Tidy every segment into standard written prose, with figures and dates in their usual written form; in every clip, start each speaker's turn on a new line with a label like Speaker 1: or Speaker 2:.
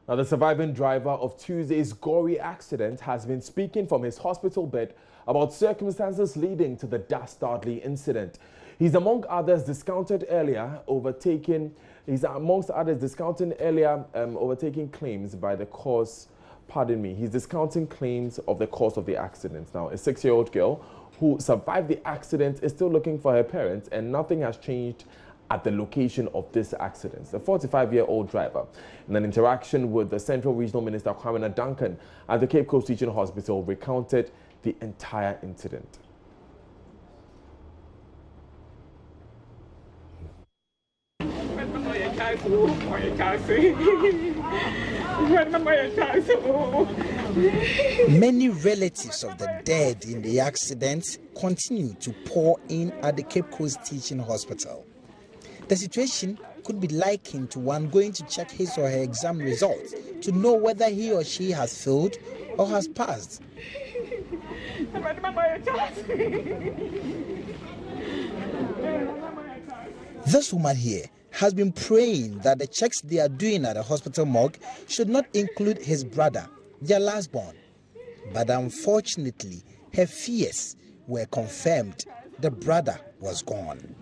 Speaker 1: Now, the surviving driver of Tuesday's gory accident has been speaking from his hospital bed about circumstances leading to the dastardly incident. He's amongst others discounting overtaking claims by the cause. He's discounting claims of the cause of the accident. Now, a 6-year-old girl who survived the accident is still looking for her parents, and nothing has changed at the location of this accident. The 45-year-old driver, in an interaction with the Central Regional Minister Kwame Duncan at the Cape Coast Teaching Hospital, recounted the entire incident.
Speaker 2: Many relatives of the dead in the accident continue to pour in at the Cape Coast Teaching Hospital. The situation could be likened to one going to check his or her exam results to know whether he or she has failed or has passed. This woman here has been praying that the checks they are doing at the hospital morgue should not include his brother, their lastborn. But unfortunately, her fears were confirmed. The brother was gone.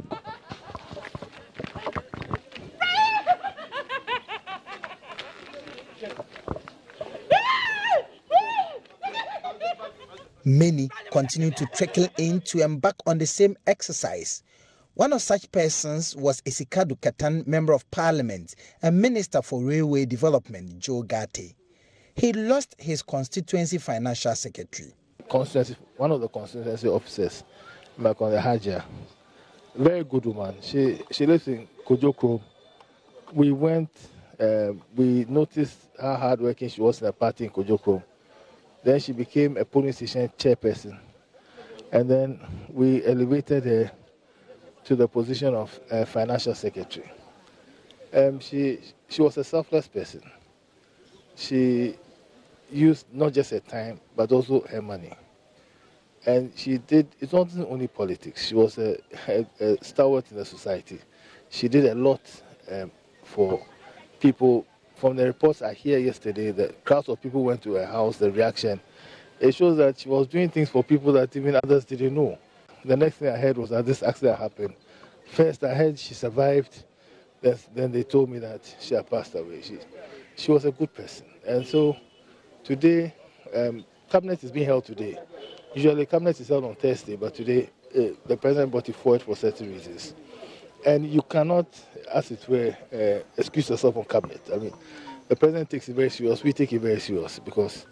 Speaker 2: Many continue to trickle in to embark on the same exercise. One of such persons was Esikadu Katan, Member of Parliament and Minister for Railway Development, Joe Gate. He lost his constituency financial secretary.
Speaker 3: One of the constituency officers, Makonde Haja, very good woman. She lives in Kojoko. We went, we noticed how hardworking she was in the party in Kojoko. Then she became a polling station chairperson. And then we elevated her to the position of financial secretary. She was a selfless person. She used not just her time, but also her money. And she did, it wasn't only politics, she was a stalwart in the society. She did a lot for people. From the reports I hear yesterday, the crowds of people went to her house, the reaction. It shows that she was doing things for people that even others didn't know. The next thing I heard was that this accident happened. First, I heard she survived. Then they told me that she had passed away. She was a good person. And so today, cabinet is being held today. Usually, cabinet is held on Thursday, but today, the president brought it forward for certain reasons. And you cannot, as it were, excuse yourself on cabinet. I mean, the president takes it very serious. We take it very serious because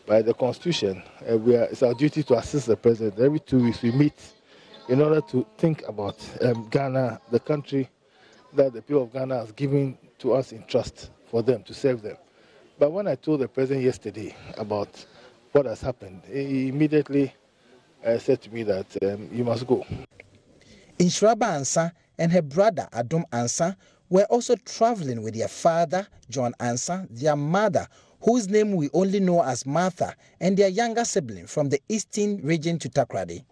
Speaker 3: by the constitution, it's our duty to assist the president. Every 2 weeks we meet in order to think about Ghana, the country that the people of Ghana has given to us in trust for them, to serve them. But when I told the president yesterday about what has happened, he immediately said to me that you must go.
Speaker 2: Inshiraba Ansa and her brother Adom Ansa were also traveling with their father, John Ansa, their mother, whose name we only know as Martha, and their younger sibling from the eastern region to Takoradi.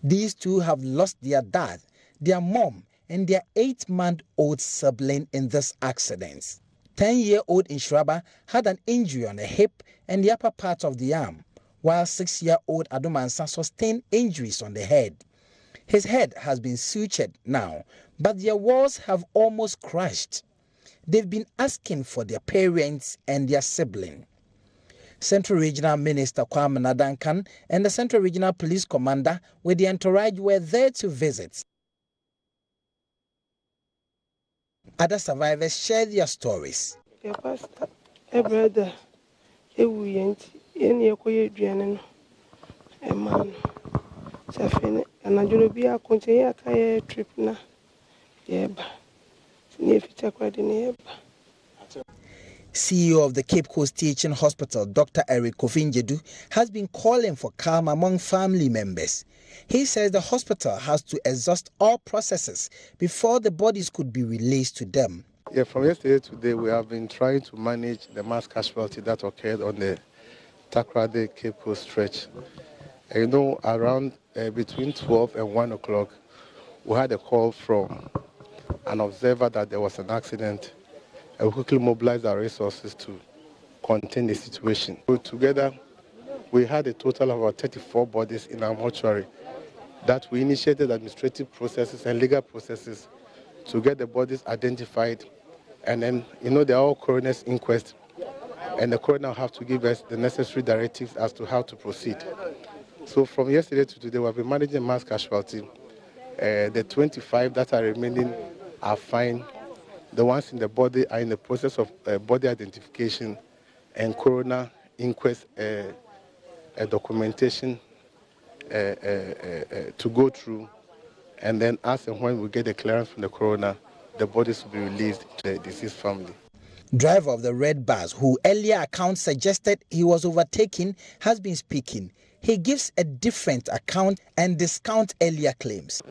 Speaker 2: These two have lost their dad, their mom, and their 8-month-old sibling in this accident. 10-year-old Inshiraba had an injury on the hip and the upper part of the arm, while 6-year-old Adom Ansa sustained injuries on the head. His head has been sutured now, but their walls have almost crushed. They've been asking for their parents and their sibling. Central Regional Minister Kwame Duncan and the Central Regional Police Commander with the entourage were there to visit. Other survivors shared their stories. CEO of the Cape Coast Teaching Hospital, Dr. Eric Kofinjedu, has been calling for calm among family members. He says the hospital has to exhaust all processes before the bodies could be released to them.
Speaker 4: Yeah, from yesterday to today, we have been trying to manage the mass casualty that occurred on the Takoradi Cape Coast stretch. And you know, around between 12 and 1 o'clock, we had a call from an observer that there was an accident, and we quickly mobilized our resources to contain the situation. So together, we had a total of about 34 bodies in our mortuary that we initiated administrative processes and legal processes to get the bodies identified. And then, they're all coroner's inquest. And the coroner will have to give us the necessary directives as to how to proceed. So from yesterday to today, we have been managing mass casualty. The 25 that are remaining are fine. The ones in the body are in the process of body identification and coroner inquest documentation to go through. And then as and when we get the clearance from the coroner, the bodies will be released to the deceased family.
Speaker 2: Driver of the red bus, who earlier accounts suggested he was overtaken, has been speaking. He gives a different account and discounts earlier claims.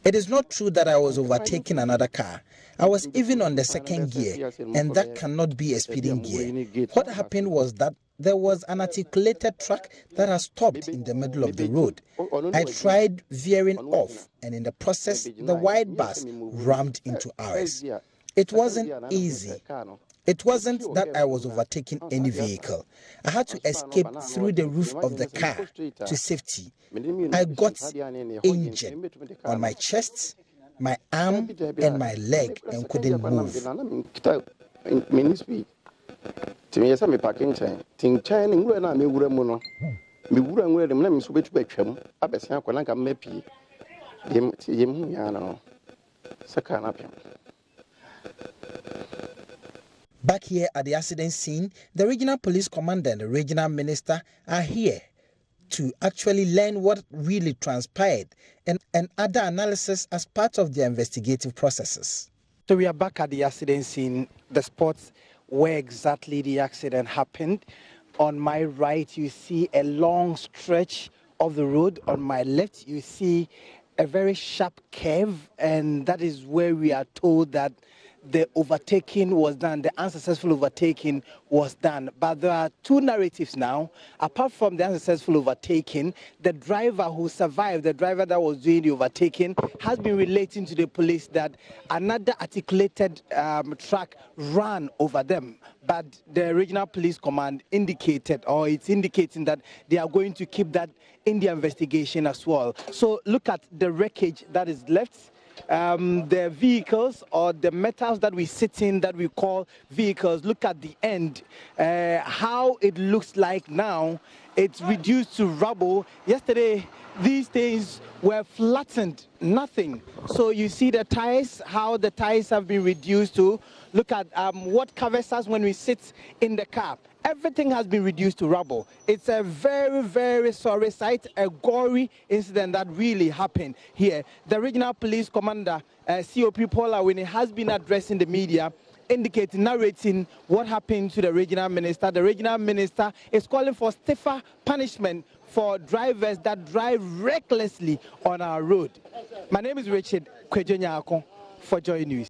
Speaker 2: It is not true that I was overtaking another car. I was even on the second gear, and that cannot be a speeding gear. What happened was that there was an articulated truck that has stopped in the middle of the road. I tried veering off, and in the process, the white bus rammed into ours. It wasn't easy. It wasn't that I was overtaking any vehicle. I had to escape through the roof of the car to safety. I got injured on my chest, my arm, and my leg and couldn't move. Back here at the accident scene, the regional police commander and the regional minister are here to actually learn what really transpired and other analysis as part of their investigative processes. So we are back at the accident scene, the spot where exactly the accident happened. On my right, you see a long stretch of the road. On my left, you see a very sharp curve, and that is where we are told that the overtaking was done, the unsuccessful overtaking was done. But there are two narratives now. Apart from the unsuccessful overtaking, the driver who survived, the driver that was doing the overtaking, has been relating to the police that another articulated truck ran over them. But the regional police command indicated, or it's indicating that they are going to keep that in the investigation as well. So look at the wreckage that is left. The vehicles or the metals that we sit in that we call vehicles, look at the end, how it looks like now. It's reduced to rubble. Yesterday, these things were flattened, nothing. So you see the tires, how the tires have been reduced to. Look at what covers us when we sit in the car. Everything has been reduced to rubble. It's a very, very sorry sight, a gory incident that really happened here. The regional police commander, COP Paul Awini, has been addressing the media, indicating, narrating what happened to the regional minister. The regional minister is calling for stiffer punishment for drivers that drive recklessly on our road. My name is Richard Kwejonya for JoyNews.